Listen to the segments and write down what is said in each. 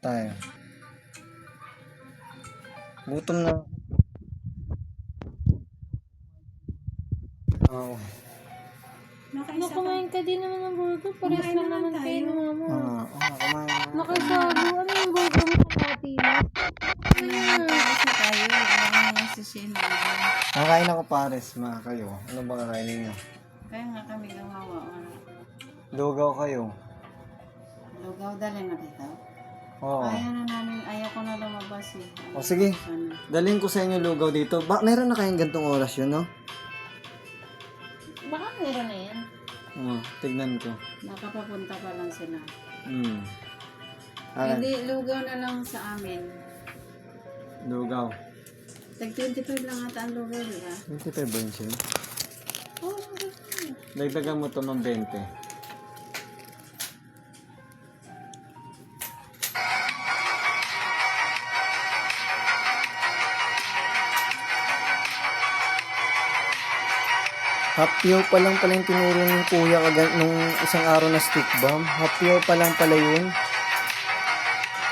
Tayo. Gutom na. Oo. Kumain ka din naman ng burger. Parehas lang naman kayo ng mama. Kumain na. Nakasabi. Ano yung burger mo sa Pilipinas? Kasi tayo, mga sisino. Nakain ako pares, mga kayo. Ano ba kakainin nyo? Kaya nga kami gawawa. Lugaw kayo. Lugaw dali na dito. Oo. Ayaw ko na lumabas eh. O sige, dalhin ko sa inyo lugaw dito. Meron na kayong gantong oras yun, no? Baka meron na yan. Tignan ko. Nakapapunta pa lang sila. Akin. Hindi, lugaw na lang sa amin. Lugaw. Tag 25 lang ata ang lugaw, di ba? 25 ba yun siya? Oo. Dagdagan mo to ng 20. Hapyaw pa lang pala yung tinuro ng kuya nung isang araw na stick bomb. Hapyaw pa lang pala yun.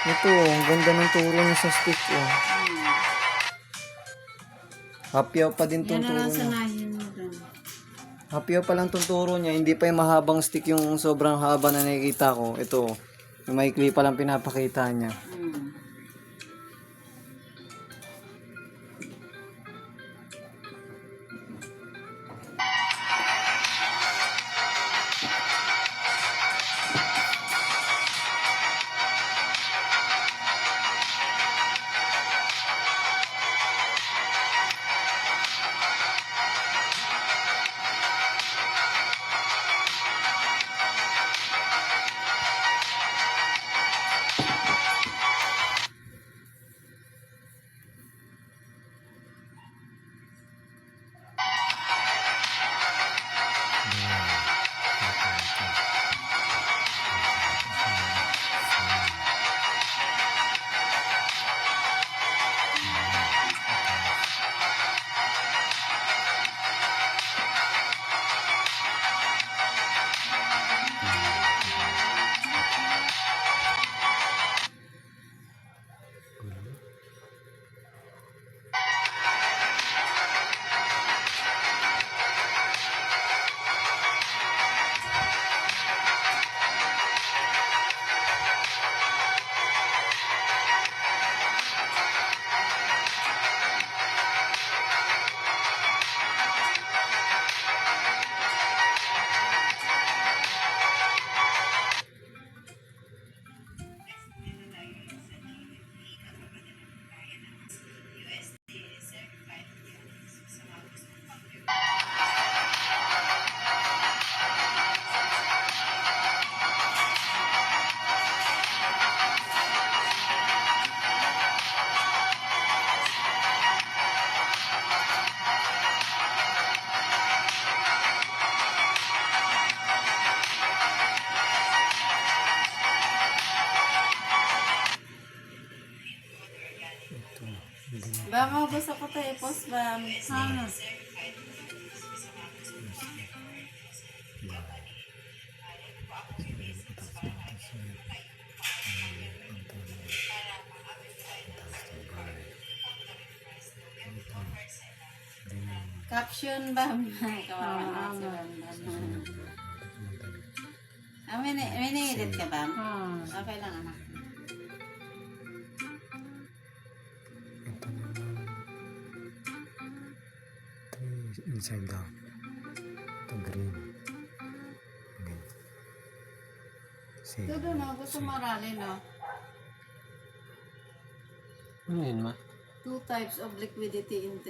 Ito, ang ganda ng turo niya sa stick. Hapyaw pa din tong Yan na turo lang niya. sanayin mo dun. Hapyaw pa lang tong turo niya. Hindi pa yung mahabang stick yung sobrang haba na nakikita ko. Ito, yung maikli pa lang pinapakita niya. Baka gusto ko tayo post ba? Caption ba? Kawawa na si Bam. May na-edit ka ba? Okay lang anak. Inside down. Ito green. Okay. Ito doon no, gusto marali no. Ano yun ma? 2 types of liquidity in